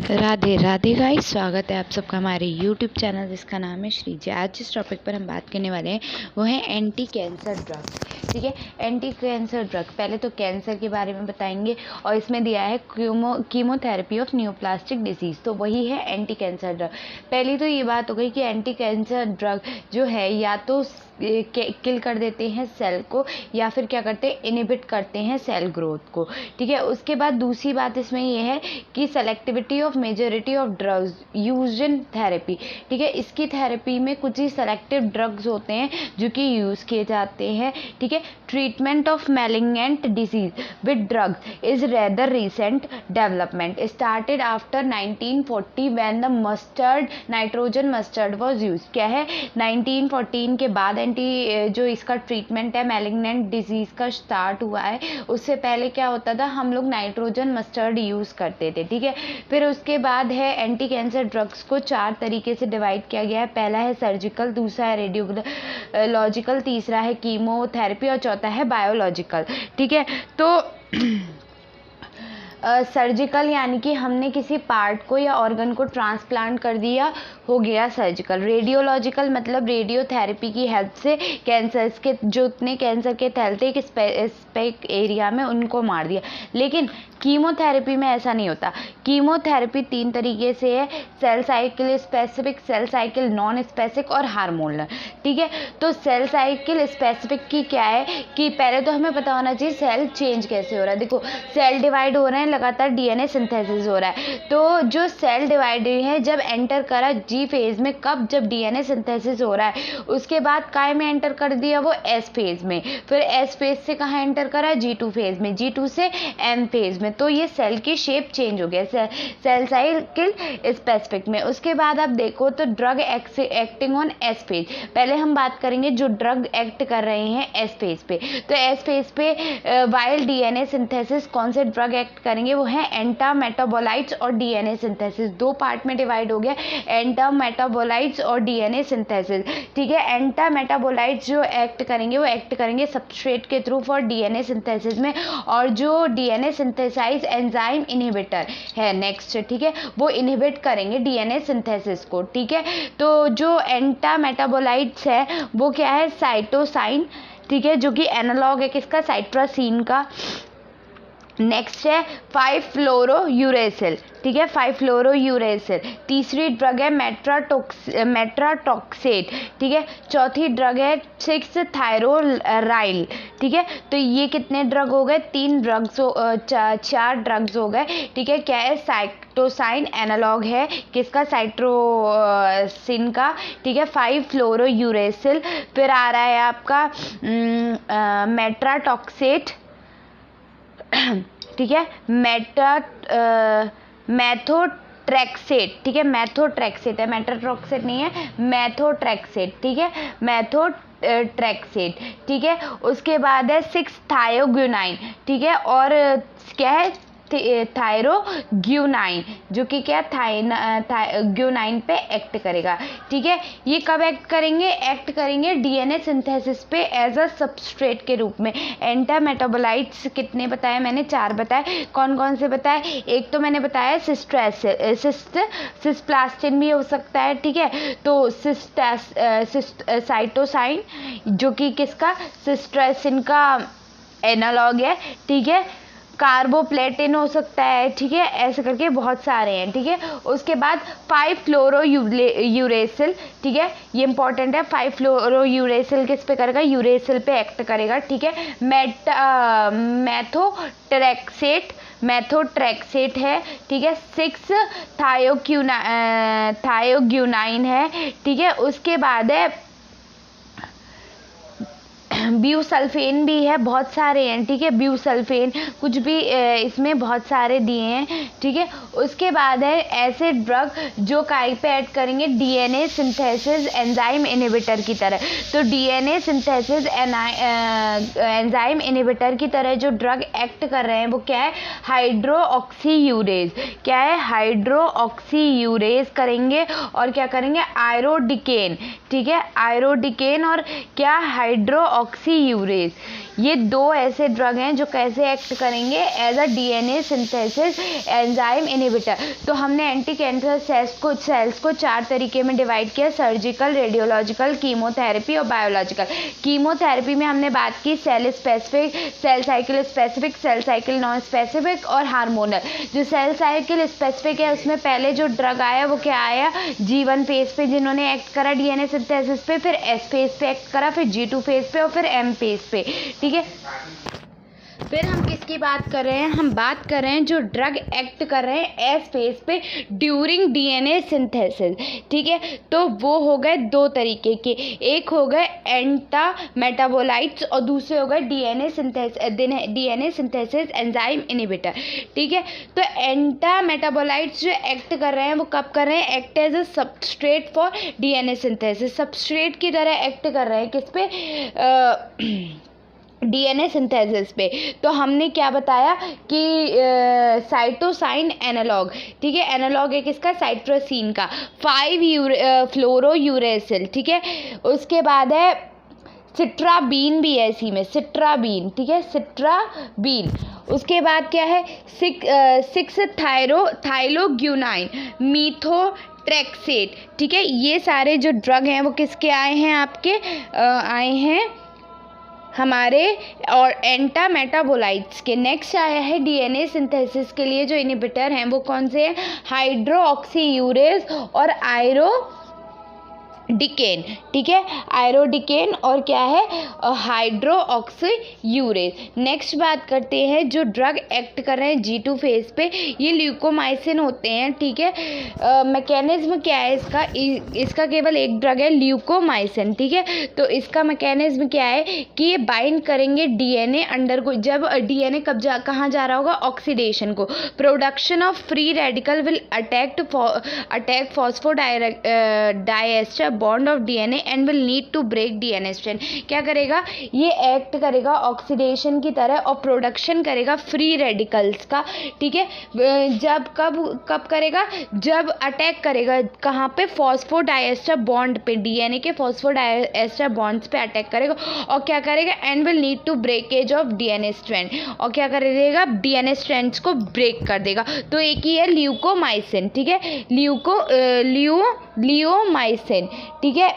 Radhe Radhe guys, स्वागत है आप सबका हमारे यूट्यूब चैनल जिसका नाम है श्रीजी। आज जिस टॉपिक पर हम बात करने वाले हैं वो है एंटी कैंसर ड्रग। ठीक है, एंटी कैंसर ड्रग। पहले तो कैंसर के बारे में बताएंगे और इसमें दिया है कीमोथेरेपी ऑफ न्यूप्लास्टिक डिजीज़, तो वही है एंटी कैंसर ड्रग। पहली तो ये बात हो गई कि एंटी कैंसर ड्रग जो है या तो किल कर देते हैं सेल को या फिर क्या करते हैं, इनहिबिट करते हैं सेल ग्रोथ को। ठीक है, उसके बाद दूसरी बात इसमें ये है कि selectivity of majority of drugs used in therapy. ठीक है, इसकी थेरेपी में कुछ ही सेलेक्टिव ड्रग्स होते हैं जो कि यूज़ किए जाते हैं। ठीक है, treatment of malignant disease with drugs is rather recent development, started after 1940 when the mustard nitrogen mustard was used. क्या है, 1914 के बाद जो इसका ट्रीटमेंट है मैलिग्नेंट डिजीज का स्टार्ट हुआ है। उससे पहले क्या होता था, हम लोग नाइट्रोजन मस्टर्ड यूज़ करते थे। ठीक है, फिर उसके बाद है एंटी कैंसर ड्रग्स को 4 तरीके से डिवाइड किया गया है। पहला है सर्जिकल, दूसरा है रेडियोलॉजिकल, तीसरा है कीमोथेरेपी और चौथा है बायोलॉजिकल। ठीक है, तो सर्जिकल यानी कि हमने किसी पार्ट को या ऑर्गन को ट्रांसप्लांट कर दिया, हो गया सर्जिकल। रेडियोलॉजिकल मतलब रेडियोथेरेपी की हेल्प से कैंसर के जो इतने कैंसर के सेल थे एक स्पेसिफिक एरिया में उनको मार दिया। लेकिन कीमोथेरेपी में ऐसा नहीं होता। कीमोथेरेपी 3 तरीके से है, cell cycle specific, cell cycle non specific और हार्मोनल। ठीक है, तो सेल साइकिल स्पेसिफिक की क्या है कि पहले तो हमें पता होना चाहिए सेल चेंज कैसे हो रहा है। देखो, सेल डिवाइड हो रहे हैं, लगातार डीएनए सिंथेसिस हो रहा है। तो जो सेल डिवाइड है जब एंटर करा जी फेज में, कब, जब डीएनए सिंथेसिस हो रहा है, उसके बाद काय में एंटर कर दिया वो एस फेज में, फिर एस फेज से कहाँ एंटर करा, G2 फेज में, G2 से एम फेज में। तो ये सेल की शेप चेंज हो गया सेल साइकिल स्पेसिफिक में। उसके बाद आप देखो तो drug acting on S phase. पहले हम बात करेंगे जो ड्रग एक्ट कर रहे हैं एस फेज पे। तो एस फेज पे वाइल डीएनए सिंथेसिस कौन से ड्रग एक्ट करेंगे, वो है एंटा मेटाबोलाइट्स और डीएनए सिंथेसिस। 2 पार्ट में डिवाइड हो गया, एंटा मेटाबोलाइट्स और डीएनए सिंथेसिस। ठीक है, एंटा मेटाबोलाइट्स जो एक्ट करेंगे वो एक्ट करेंगे सबस्ट्रेट के थ्रू फॉर डीएनए सिंथेसिस में, और जो डीएनए सिंथेसाइज एंजाइम इनहिबिटर है नेक्स्ट, ठीक है, वो इनहिबिट करेंगे डीएनए सिंथेसिस को। ठीक है, तो जो एंटा मेटाबोलाइट्स है वो क्या है, साइटोसाइन। ठीक है, जो कि एनालॉग है किसका, साइट्रासीन का। नेक्स्ट है 5-फ्लोरोयूरेसिल। ठीक है, 5-फ्लोरोयूरेसिल। तीसरी ड्रग है मेट्राटॉक्सेट। ठीक है, चौथी ड्रग है 6-थायरोराइल। ठीक है, तो ये कितने ड्रग हो गए, 3 ड्रग्स, 4 ड्रग्स हो गए। ठीक है, क्या है, साइटोसाइन एनालॉग है किसका, साइट्रोसिन का। ठीक है, 5-फ्लोरोयूरेसिल। फिर आ रहा है आपका मेट्राटॉक्सेट। ठीक है, मैथोट्रेक्सेट। ठीक है, मैथोट्रेक्सेट है, मेट्राट्रॉक्सेट नहीं है, मैथोट्रेक्सेट। ठीक है, मैथोट्रेक्सेट। ठीक है, उसके बाद है 6-थायोग्यूनाइन। ठीक है, और क्या है, थायरोग्यूनाइन, जो कि क्या ग्यूनाइन पे एक्ट करेगा। ठीक है, ये कब एक्ट करेंगे, एक्ट करेंगे डीएनए सिंथेसिस पे एज अ सबस्ट्रेट के रूप में। एंटा मेटाबोलाइट्स कितने बताए मैंने, 4 बताए। कौन कौन से बताए, एक तो मैंने बताया सिस्प्लास्टिन भी हो सकता है। ठीक है, तो साइटोसाइन जो कि किसका, सिस्ट्रेसिन का एनालॉग है। ठीक है, कार्बोप्लेटिन हो सकता है। ठीक है, ऐसे करके बहुत सारे हैं। ठीक है, उसके बाद 5-फ्लोरोयूरेसिल। ठीक है, ये इंपॉर्टेंट है। 5-फ्लोरोयूरेसिल किस पे करेगा, यूरेसिल पे एक्ट करेगा। ठीक है, मैथोट्रेक्सेट है। ठीक है, 6-थायोग्यूनाइन है। ठीक है, उसके बाद है ब्यूसल्फेन भी है, बहुत सारे हैं। ठीक है, ब्यूसल्फेन कुछ भी इसमें बहुत सारे दिए हैं। ठीक है, उसके बाद है ऐसे ड्रग जो काय पे ऐड करेंगे, डीएनए सिंथेसिस एंजाइम इनहिबिटर की तरह। तो डीएनए सिंथेसिस एंजाइम इनहिबिटर की तरह जो ड्रग एक्ट कर रहे हैं वो क्या है, हाइड्रोऑक्सीयूरेज। क्या है, हाइड्रोऑक्सीयूरेज करेंगे, और क्या करेंगे, आयरोडिकेन। ठीक है, आयरोडिकेन और क्या, हाइड्रोऑक्सीयूरेज। ये दो ऐसे ड्रग हैं जो कैसे एक्ट करेंगे, as a DNA synthesis enzyme inhibitor. तो हमने एंटी कैंसर सेल्स को 4 तरीके में डिवाइड किया, सर्जिकल, रेडियोलॉजिकल, कीमोथेरेपी और बायोलॉजिकल। कीमोथेरेपी में हमने बात की cell specific, cell cycle specific, cell cycle non specific और हार्मोनल। जो सेल साइकिल स्पेसिफिक है उसमें पहले जो ड्रग आया वो क्या आया, G1 फेज पे जिन्होंने एक्ट करा डीएनए सिंथेसिस पे, फिर S फेज पे एक्ट करा, फिर G2 फेज पे और फिर M फेज पे। ठीक है, फिर हम किसकी बात कर रहे हैं, हम बात कर रहे हैं जो ड्रग एक्ट कर रहे हैं एस फेज पे ड्यूरिंग डीएनए सिंथेसिस। ठीक है, तो वो हो गए 2 तरीके के, एक हो गए एंटा मेटाबोलाइट्स और दूसरे हो गए डीएनए सिंथेसिस एंजाइम इनहिबिटर। ठीक है, तो एंटा मेटाबोलाइट्स जो एक्ट कर रहे हैं वो कब कर रहे हैं, act as a substrate for DNA synthesis, substrate की तरह एक्ट कर रहे हैं किस पे, डीएनए सिंथेसिस पे। तो हमने क्या बताया कि साइटोसाइन एनालॉग, ठीक है, एनालॉग है किसका, साइट्रोसिन का, 5 फ्लोरोयूरेसिल। ठीक है, उसके बाद है सिट्राबीन भी है इसी में, सिट्राबीन। ठीक है, सिट्राबीन। उसके बाद क्या है, 6 थाइलोग्यूनाइन मीथोट्रेक्सेट। ठीक है, ये सारे जो ड्रग हैं वो किसके आए हैं, आपके आए हैं हमारे और एंटा मेटाबोलाइट्स के। नेक्स्ट आया है डीएनए सिंथेसिस के लिए जो इनहिबिटर हैं वो कौन से हैं, हाइड्रोक्सीयूरेज और आयरोडिकेन। ठीक है, आयरोडिकेन और क्या है, हाइड्रोक्सीयूरेज। नेक्स्ट बात करते हैं जो ड्रग एक्ट कर रहे हैं G2 फेज पे, ये ल्यूकोमाइसिन होते हैं। ठीक है, मैकेनिज्म क्या है इसका केवल एक ड्रग है ल्यूकोमाइसिन। ठीक है, तो इसका मैकेनिज्म क्या है कि ये बाइंड करेंगे डीएनए अंडर को, जब डीएनए कहाँ जा रहा होगा, ऑक्सीडेशन को, production of free radical will attack phosphodiester bond of DNA and will need to break DNA strand. क्या करेगा, ये एक्ट करेगा ऑक्सीडेशन की तरह और प्रोडक्शन करेगा फ्री रेडिकल्स का। ठीक है, जब कब करेगा, जब अटैक करेगा कहाँ पे, फॉस्फोडाइएस्टर बॉन्ड पे, डीएनए के फॉस्फोडाइएस्टर बॉन्ड्स पे अटैक करेगा और क्या करेगा, and will need to breakage of DNA strand, और क्या कर देगा, डीएनए स्ट्रैंड्स को ब्रेक कर देगा। तो एक ही है ल्यूकोमाइसिन। ठीक है, लियोमाइसिन। ठीक है,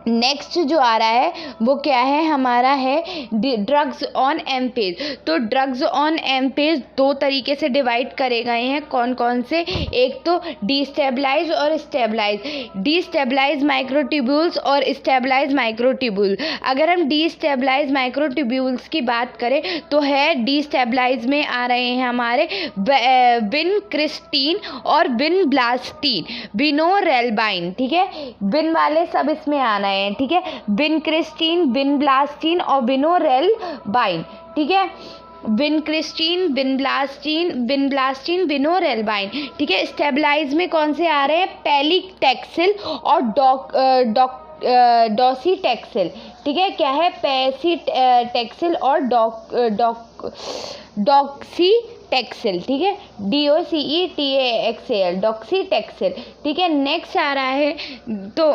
नेक्स्ट जो आ रहा है वो क्या है, हमारा है ड्रग्स ऑन एम पेज। तो ड्रग्स ऑन एम पेज 2 तरीके से डिवाइड करे गए हैं, कौन कौन से, एक तो डिस्टेबलाइज और स्टेबलाइज, डिस्टेबलाइज माइक्रोट्यूब्यूल्स और स्टेबलाइज माइक्रोट्यूब्यूल। अगर हम डिस्टेबलाइज माइक्रोट्यूब्यूल्स की बात करें तो है, डिस्टेबलाइज में आ रहे हैं हमारे विनक्रिस्टीन और विनब्लास्टीन, विनोरेल्बाइन। ठीक है, विन वाले सब इसमें आना है। ठीक है, विनक्रिस्टीन, विनब्लास्टीन और विनोरेल्बाइन। ठीक है, विनक्रिस्टीन, विनब्लास्टीन, विनोरेल्बाइन। ठीक है, स्टेबलाइज में कौन से आ रहे हैं, पैलीटेक्सिल और डॉसीटेक्सिल। ठीक है, क्या है, पैसीटेक्सिल और डॉक्सीटेक्सिल। ठीक है, DOCETAXAL, डॉक्सीटेक्सिल। ठीक है, नेक्स्ट आ रहा है, तो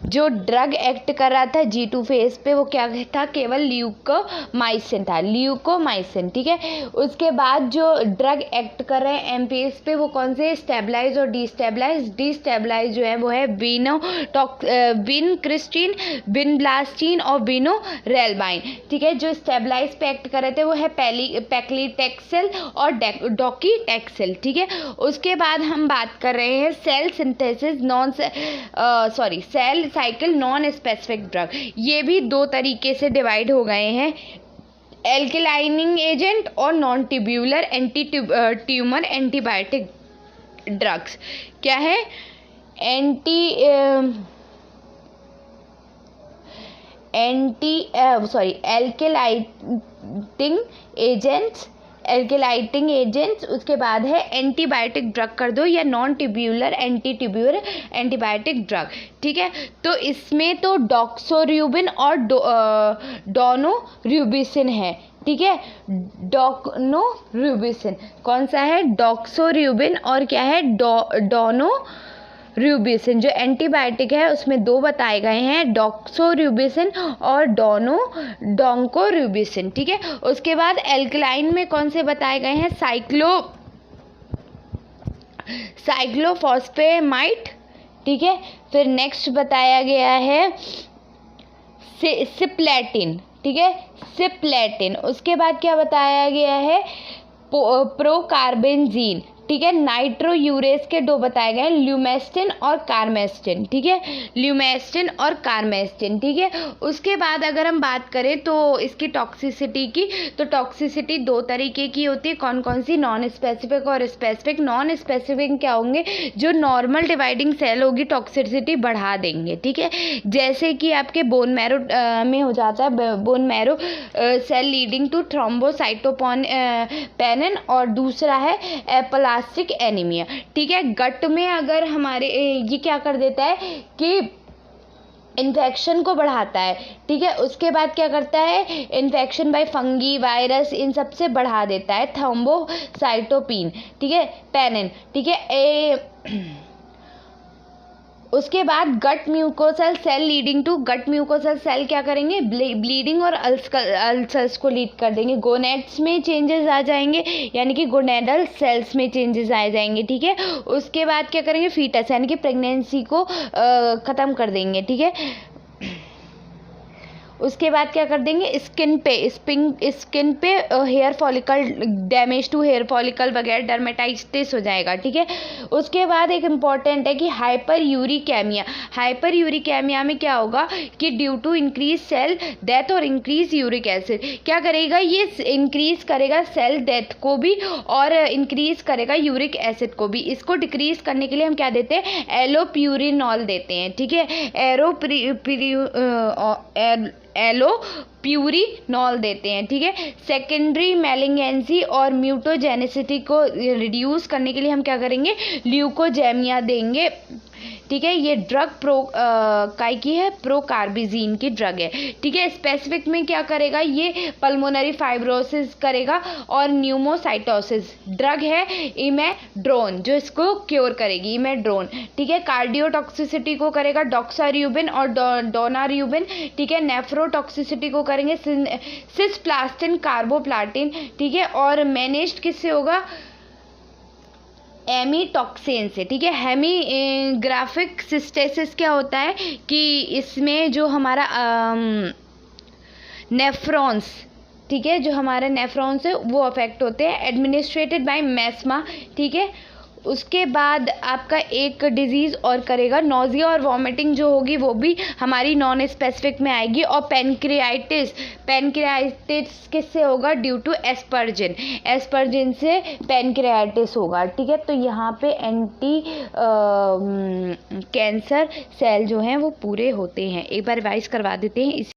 जो ड्रग एक्ट कर रहा था G2 फेज पे वो क्या था, केवल ल्यूकोमाइसिन था, ल्यूकोमाइसिन। ठीक है, उसके बाद जो ड्रग एक्ट कर रहे हैं एम फेज पे वो कौन से, स्टेबलाइज और डिस्टेबलाइज। डिस्टेबलाइज जो है वो है विनक्रिस्टीन, विनब्लास्टीन और विनोरेल्बाइन। ठीक है, जो स्टेबलाइज पे एक्ट कर रहे थे वो है पैक्लीटेक्सेल और डॉकीटेक्सेल। ठीक है, उसके बाद हम बात कर रहे हैं cell synthesis cell cycle non specific drug. ये भी 2 तरीके से डिवाइड हो गए हैं, एल्केलाइनिंग एजेंट और non tubular anti tumour antibiotic drugs. क्या है, एल्केलाइटिंग एजेंट्स, उसके बाद है एंटीबायोटिक ड्रग कर दो या नॉन ट्यूब्यूलर एंटीबायोटिक ड्रग। ठीक है, तो इसमें तो डॉक्सोर्यूबिन और डोनोर्यूबिसिन है। ठीक है, डोनोर्यूबिसिन कौन सा है, डॉक्सोर्यूबिन और क्या है, र्यूबिसिन। जो एंटीबायोटिक है उसमें दो बताए गए हैं, डॉक्सोर्यूबिसिन और डोंकोर्यूबिसिन, ठीक है। उसके बाद एल्कलाइन में कौन से बताए गए हैं, साइक्लोफॉस्फेमाइड, ठीक है। फिर नेक्स्ट बताया गया है सिप्लेटिन, ठीक है, सिप्लेटिन। उसके बाद क्या बताया गया है, प्रोकार्बेंजीन, ठीक है। नाइट्रोयूरेस के दो बताए गए हैं, ल्यूमेस्टिन और कार्मेस्टिन, ठीक है, ल्यूमेस्टिन और कार्मेस्टिन, ठीक है। उसके बाद अगर हम बात करें तो इसकी टॉक्सिसिटी की, तो टॉक्सिसिटी दो तरीके की होती है, कौन कौन सी, नॉन स्पेसिफिक और स्पेसिफिक। नॉन स्पेसिफिक क्या होंगे, जो नॉर्मल डिवाइडिंग सेल होगी टॉक्सिसिटी बढ़ा देंगे, ठीक है। जैसे कि आपके बोन मैरो में हो जाता है, bone marrow cell leading to thrombocytopenia, और दूसरा है एप्लास्टिक एनीमिया, ठीक है। गट में अगर हमारे ये क्या कर देता है कि इन्फेक्शन को बढ़ाता है, ठीक है। उसके बाद क्या करता है, इन्फेक्शन बाय फंगी, वायरस, इन सब से बढ़ा देता है थ्रोम्बोसाइटोपेनिन, ठीक है, पेनिन, ठीक है। उसके बाद gut mucosal cell leading to, gut mucosal cell क्या करेंगे, ब्लीडिंग और अल्सर्स को लीड कर देंगे। गोनेड्स में चेंजेस आ जाएंगे, यानी कि गोनेडल सेल्स में चेंजेस आ जाएंगे, ठीक है। उसके बाद क्या करेंगे, फीटस यानी कि प्रेगनेंसी को ख़त्म कर देंगे, ठीक है। उसके बाद क्या कर देंगे, स्किन पे hair follicle damage to hair follicle वगैरह डर्मेटाइटिस हो जाएगा, ठीक है। उसके बाद एक इम्पॉर्टेंट है कि हाइपर यूरिकेमिया में क्या होगा कि due to increase cell death और इंक्रीज यूरिक एसिड, क्या करेगा, ये इंक्रीज करेगा सेल डेथ को भी और इंक्रीज करेगा यूरिक एसिड को भी। इसको डिक्रीज करने के लिए हम क्या देते हैं, एलोप्यूरिनॉल देते हैं, ठीक है, एलोप्यूरिनॉल देते हैं, ठीक है। सेकेंडरी मैलिग्नेंसी और म्यूटोजेनिसिटी को रिड्यूस करने के लिए हम क्या करेंगे, ल्यूकोजेमिया देंगे, ठीक है। ये ड्रग काय की है, प्रोकार्बिजीन की ड्रग है, ठीक है। स्पेसिफिक में क्या करेगा, ये पल्मोनरी फाइब्रोसिस करेगा और न्यूमोसाइटोसिस, ड्रग है इमेड्रोन जो इसको क्योर करेगी, इमेड्रोन, ठीक है। कार्डियोटॉक्सिसिटी को करेगा डॉक्सार्यूबिन और डोनार्यूबिन, ठीक है। नेफ्रोटॉक्सिसिटी को करेंगे सिस्प्लास्टिन, कार्बोप्लाटिन, ठीक है। और मैनेज्ड किससे होगा, एमीटॉक्सिन से, ठीक है। हेमीग्राफिक सिस्टेसिस क्या होता है कि इसमें जो हमारा नेफ्रॉन्स, ठीक है, जो हमारे नेफ्रॉन्स है वो अफेक्ट होते हैं, एडमिनिस्ट्रेटेड बाय मैस्मा, ठीक है। उसके बाद आपका एक डिजीज़ और करेगा, नोजिया और वॉमिटिंग जो होगी वो भी हमारी नॉन स्पेसिफिक में आएगी। और पैनक्रियाटिस किससे होगा, ड्यू टू एस्पर्जिन से पैनक्रियाटिस होगा, ठीक है। तो यहाँ पे एंटी कैंसर सेल जो हैं वो पूरे होते हैं। एक बार रिवाइज करवा देते हैं।